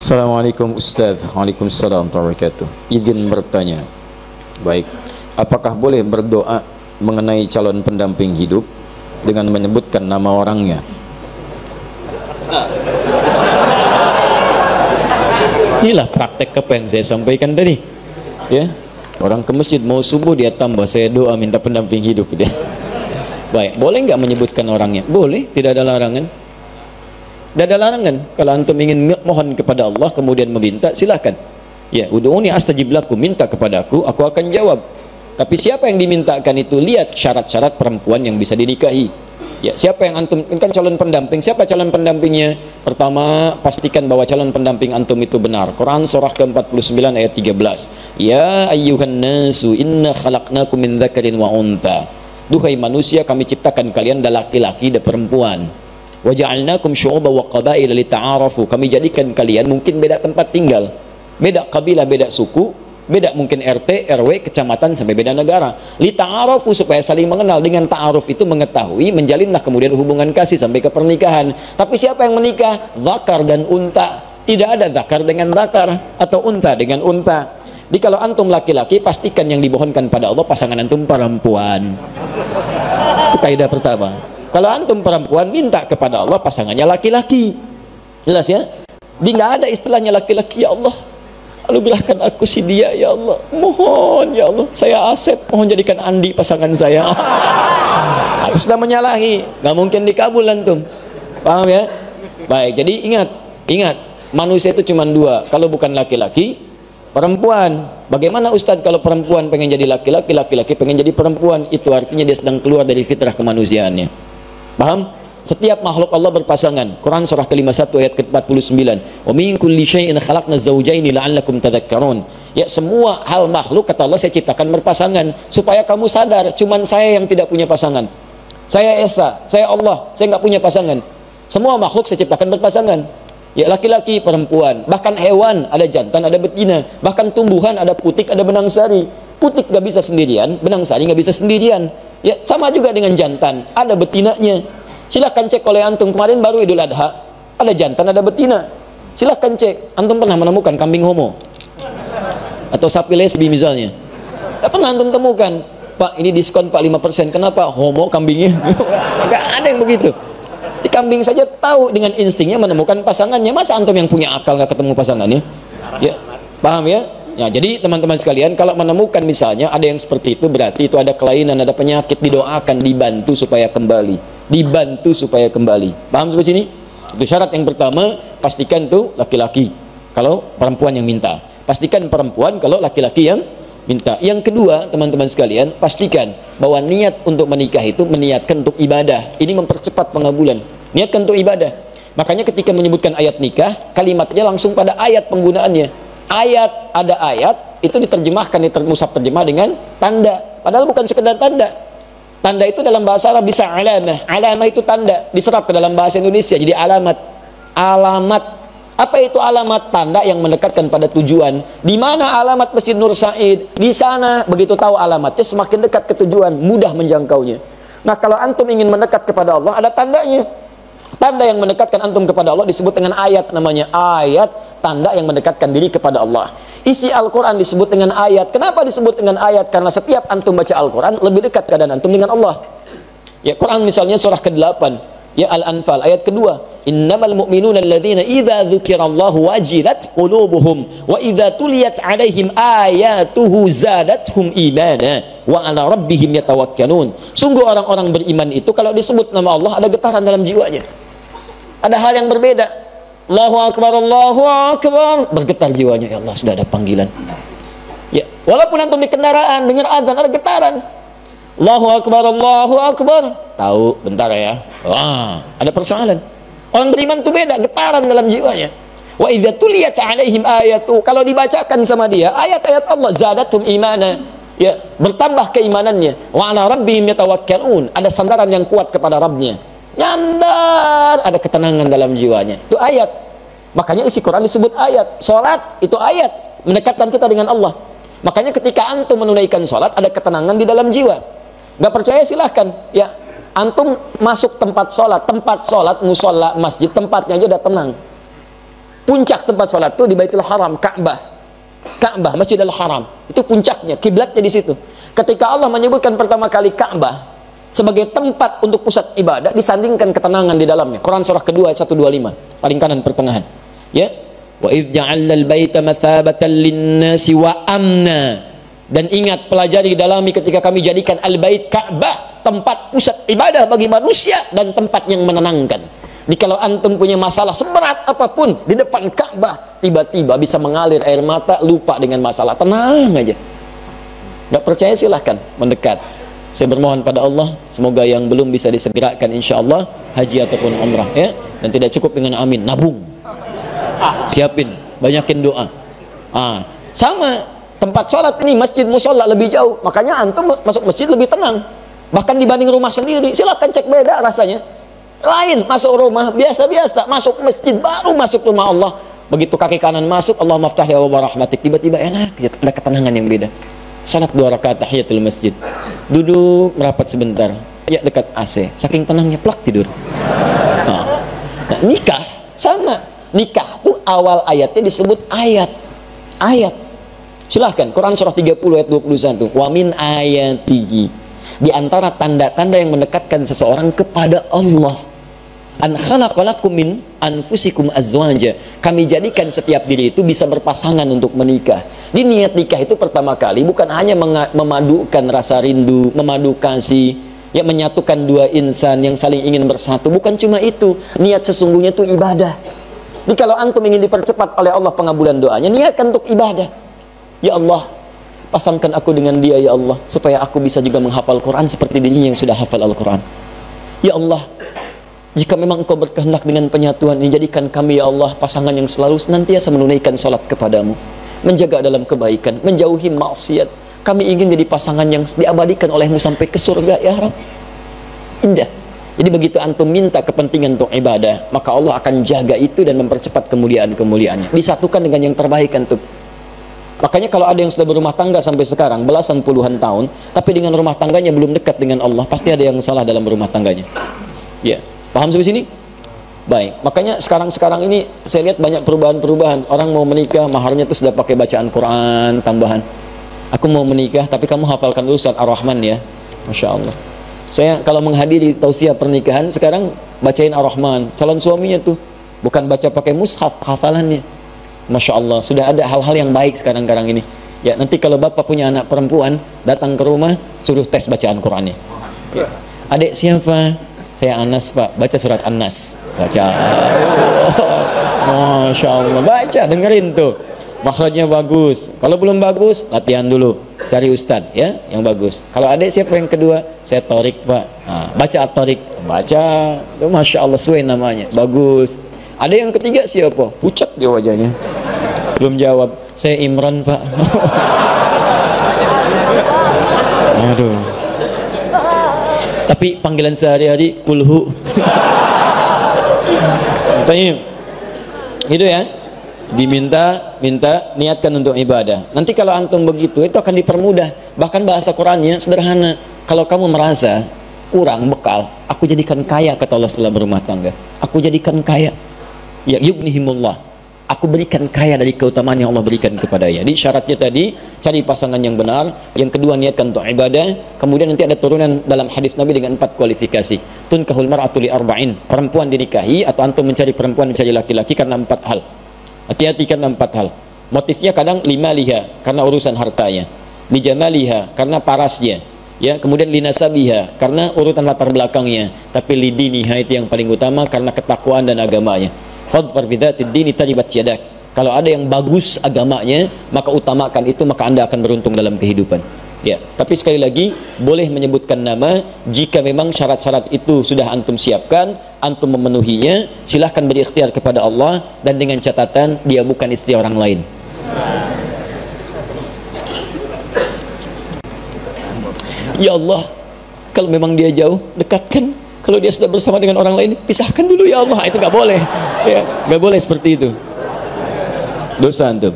Assalamualaikum Ustaz. Waalaikumsalam warahmatullahi wabarakatuh. Izin bertanya. Baik, apakah boleh berdoa mengenai calon pendamping hidup dengan menyebutkan nama orangnya? Inilah praktek apa yang saya sampaikan tadi. Ya, orang ke masjid mau subuh dia tambah saya doa minta pendamping hidup dia. Baik, boleh nggak menyebutkan orangnya? Boleh, tidak ada larangan. Tidak ada larangan. Kalau antum ingin mohon kepada Allah kemudian meminta, silahkan. Ya, ud'uni astajib lakum, minta kepadaku, aku akan jawab. Tapi siapa yang dimintakan itu lihat syarat-syarat perempuan yang bisa dinikahi. Ya, siapa yang antum kan calon pendamping? Siapa calon pendampingnya? Pertama, pastikan bahwa calon pendamping antum itu benar. Quran surah ke-49 ayat 13. Ya ayyuhan nasu inna khalaqnakum min dzakarin wa untha. Duhai manusia, kami ciptakan kalian dari laki-laki dan perempuan. Wa ja'alnakum syu'uban wa qabaila lita'arafu. Kami jadikan kalian mungkin beda tempat tinggal, beda kabilah, beda suku, beda mungkin RT, RW, kecamatan sampai beda negara. Lita'arafu, supaya saling mengenal. Dengan ta'aruf itu mengetahui, menjalinlah kemudian hubungan kasih sampai ke pernikahan. Tapi siapa yang menikah? Zakar dan unta. Tidak ada zakar dengan zakar atau unta dengan unta. Jadi kalau antum laki-laki, pastikan yang dimohonkan pada Allah pasangan antum perempuan. Itu kaidah pertama. Kalau antum perempuan, minta kepada Allah pasangannya laki-laki. Jelas ya? Di nggak ada istilahnya laki-laki. Ya Allah, anugerahkan aku si dia, ya Allah. Mohon ya Allah, saya Asep, mohon jadikan Andi pasangan saya. Itu sudah menyalahi, nggak mungkin dikabul antum. Paham ya? Baik, jadi ingat, manusia itu cuma dua. Kalau bukan laki-laki, perempuan. Bagaimana Ustadz kalau perempuan pengen jadi laki-laki, laki-laki pengen jadi perempuan? Itu artinya dia sedang keluar dari fitrah kemanusiaannya. Paham? Setiap makhluk Allah berpasangan. Quran surah ke-51 ayat ke-49. Wa min kulli syai'in khalaqna zawjaini la'allakum tadhakkarun. Ya, semua hal makhluk kata Allah saya ciptakan berpasangan supaya kamu sadar cuman saya yang tidak punya pasangan. Saya Esa, saya Allah, saya nggak punya pasangan. Semua makhluk saya ciptakan berpasangan. Ya, laki-laki, perempuan, bahkan hewan ada jantan, ada betina, bahkan tumbuhan ada putik, ada benang sari. Putik nggak bisa sendirian, benang sari nggak bisa sendirian. Ya, sama juga dengan jantan, ada betinanya. Silahkan cek oleh antum, kemarin baru Idul Adha, ada jantan, ada betina. Silahkan cek, antum pernah menemukan kambing homo? Atau sapi lesbi misalnya? Tidak pernah antum temukan. Pak, ini diskon Pak 5%, kenapa? Homo kambingnya? Nggak ada yang begitu. Di kambing saja tahu dengan instingnya menemukan pasangannya. Masa antum yang punya akal nggak ketemu pasangannya? Ya, paham ya? Ya, jadi teman-teman sekalian, kalau menemukan misalnya ada yang seperti itu, berarti itu ada kelainan, ada penyakit, didoakan, dibantu supaya kembali, dibantu supaya kembali. Paham sampai sini? Itu syarat yang pertama. Pastikan tuh laki-laki kalau perempuan yang minta, pastikan perempuan kalau laki-laki yang minta. Yang kedua, teman-teman sekalian, pastikan bahwa niat untuk menikah itu meniatkan untuk ibadah. Ini mempercepat pengabulan. Niatkan untuk ibadah. Makanya ketika menyebutkan ayat nikah, kalimatnya langsung pada ayat penggunaannya. Ada ayat itu diterjemahkan, musab terjemah dengan tanda, padahal bukan sekedar tanda. Tanda itu dalam bahasa Arab bisa alamah. Alamah itu tanda, diserap ke dalam bahasa Indonesia jadi alamat. Alamat. Apa itu alamat? Tanda yang mendekatkan pada tujuan. Di mana alamat Masjid Nur Said? Di sana. Begitu tahu alamatnya, semakin dekat ke tujuan, mudah menjangkaunya. Nah, kalau antum ingin mendekat kepada Allah, ada tandanya. Tanda yang mendekatkan antum kepada Allah disebut dengan ayat, namanya ayat, tanda yang mendekatkan diri kepada Allah. Isi Al-Quran disebut dengan ayat. Kenapa disebut dengan ayat? Karena setiap antum baca Al-Quran, lebih dekat keadaan antum dengan Allah. Ya, Quran misalnya surah ke-8, ya, Al-Anfal ayat kedua. Innamal mu'minuna alladzina idza dzukirallahu wajilat qulubuhum wa idza tuliyat 'alaihim ayatuhu zadatuhum imana wa 'ala rabbihim yatawakkalun. Sungguh orang-orang beriman itu kalau disebut nama Allah ada getaran dalam jiwanya. Ada hal yang berbeda. Allahu akbar, Allahu akbar, bergetar jiwanya. Ya Allah, sudah ada panggilan. Ya, walaupun antum di kendaraan dengar azan ada getaran. Allahu akbar, Allahu akbar. Tahu bentar ya. Wah, ada persoalan. Orang beriman itu beda, getaran dalam jiwanya. Wa idza tuliyat 'alaihim ayatu, kalau dibacakan sama dia ayat-ayat Allah, zadatum imana, ya, bertambah keimanannya. Wa 'ala rabbihim yatawakkalun, ada sandaran yang kuat kepada Rabbnya. Nyandar, ada ketenangan dalam jiwanya. Itu ayat. Makanya isi Quran disebut ayat. Salat itu ayat, mendekatkan kita dengan Allah. Makanya ketika antum menunaikan salat ada ketenangan di dalam jiwa. Gak percaya silahkan, ya, antum masuk tempat sholat musola, masjid, tempatnya aja udah tenang. Puncak tempat sholat itu di Baitul Haram, Ka'bah, Masjidil Haram. Itu puncaknya, kiblatnya di situ. Ketika Allah menyebutkan pertama kali Ka'bah sebagai tempat untuk pusat ibadah, disandingkan ketenangan di dalamnya. Quran surah kedua ayat 125, paling kanan pertengahan. Ya. Wa idz ja'alna al-baita mathabatan lin-nasi wa amna. Dan ingat, pelajari, dalami ketika kami jadikan al-bait Ka'bah tempat pusat ibadah bagi manusia dan tempat yang menenangkan. Jadi kalau antum punya masalah seberat apapun di depan Ka'bah, tiba-tiba bisa mengalir air mata, lupa dengan masalah, tenang aja. Gak percaya silahkan mendekat. Saya bermohon pada Allah, semoga yang belum bisa disegerakan insya Allah haji ataupun umrah, ya. Dan tidak cukup dengan amin, nabung. Siapin, banyakin doa. Sama tempat sholat ini, masjid musola lebih jauh, makanya antum masuk masjid lebih tenang, bahkan dibanding rumah sendiri. Silahkan cek beda rasanya. Lain masuk rumah biasa-biasa, masuk masjid baru masuk rumah Allah. Begitu kaki kanan masuk, Allah maftah ya wa rahmatik, tiba-tiba enak, ada ketenangan yang beda. Salat 2 rakaat tahiyatul masjid, duduk merapat sebentar, ya dekat AC, saking tenangnya plak tidur. Nah, nikah sama, nikah tuh awal ayatnya disebut ayat. Silahkan, Quran surah 30 ayat 21. Wa min ayatihi, di antara tanda-tanda yang mendekatkan seseorang kepada Allah, an khalaqalakum min anfusikum azwaja, kami jadikan setiap diri itu bisa berpasangan untuk menikah. Di niat nikah itu pertama kali bukan hanya memadukan rasa rindu, memadu kasih, ya, menyatukan dua insan yang saling ingin bersatu. Bukan cuma itu, niat sesungguhnya itu ibadah. Jadi kalau antum ingin dipercepat oleh Allah pengabulan doanya, niatkan untuk ibadah. Ya Allah, pasamkan aku dengan dia ya Allah, supaya aku bisa juga menghafal Quran seperti dirinya yang sudah hafal Al-Quran. Ya Allah, jika memang engkau berkehendak dengan penyatuan ini, jadikan kami ya Allah pasangan yang selalu senantiasa menunaikan salat kepadamu, menjaga dalam kebaikan, menjauhi maksiat. Kami ingin jadi pasangan yang diabadikan olehmu sampai ke surga ya Rabb. Indah. Jadi begitu antum minta kepentingan untuk ibadah, maka Allah akan jaga itu dan mempercepat kemuliaan-kemuliaannya. Disatukan dengan yang terbaik antum. Makanya kalau ada yang sudah berumah tangga sampai sekarang belasan puluhan tahun, tapi dengan rumah tangganya belum dekat dengan Allah, pasti ada yang salah dalam rumah tangganya. Ya, paham sampai sini? Baik. Makanya sekarang ini saya lihat banyak perubahan-perubahan. Orang mau menikah, maharnya itu sudah pakai bacaan Quran tambahan. Aku mau menikah, tapi kamu hafalkan dulu surat Ar-Rahman ya. Masya Allah. Saya kalau menghadiri tausiah pernikahan sekarang bacain Ar-Rahman. Calon suaminya tuh bukan baca pakai mushaf, hafalannya. Masya Allah, sudah ada hal-hal yang baik sekarang ini. Ya, nanti kalau bapak punya anak perempuan, datang ke rumah, suruh tes bacaan Qurannya. Ya. Adik siapa? Saya Anas pak, baca surat An-Nas. Baca. Masya Allah, baca, dengerin tuh. Makhrajnya bagus. Kalau belum bagus, latihan dulu. Cari ustadz ya, yang bagus. Kalau adik siapa yang kedua? Saya Torik pak. Baca At-Torik. Baca. Masya Allah, sesuai namanya. Bagus. Ada yang ketiga siapa? Pucat dia wajahnya. Belum jawab. Saya Imran pak. Aduh. Tapi panggilan sehari-hari kulhu. Tanya. Gitu ya. Diminta niatkan untuk ibadah. Nanti kalau antum begitu, itu akan dipermudah. Bahkan bahasa Qurannya sederhana. Kalau kamu merasa kurang bekal, aku jadikan kaya, kata Allah setelah berumah tangga. Aku jadikan kaya. Ya yughnihimullah, aku berikan kaya dari keutamaan yang Allah berikan kepadanya. Jadi syaratnya tadi cari pasangan yang benar, yang kedua niatkan untuk ibadah, kemudian nanti ada turunan dalam hadis Nabi dengan 4 kualifikasi. Tunkahul mar'atu li arba'in, perempuan dinikahi atau antum mencari perempuan mencari laki-laki karena 4 hal. Hati-hati karena 4 hal. Motifnya kadang limaliha karena urusan hartanya, lijamaliha karena parasnya, ya, kemudian linasabiha karena urutan latar belakangnya, tapi lidiniha itu yang paling utama karena ketakwaan dan agamanya. Fadfar bidzatid dini taribat yadak. Kalau ada yang bagus agamanya, maka utamakan itu, maka Anda akan beruntung dalam kehidupan. Ya, tapi sekali lagi boleh menyebutkan nama jika memang syarat-syarat itu sudah antum siapkan, antum memenuhinya, silahkan berikhtiar kepada Allah dan dengan catatan dia bukan istri orang lain. Ya Allah, kalau memang dia jauh, dekatkan. Kalau dia sudah bersama dengan orang lain, pisahkan dulu ya Allah. Itu nggak boleh. Ya, nggak boleh seperti itu. Dosa antum.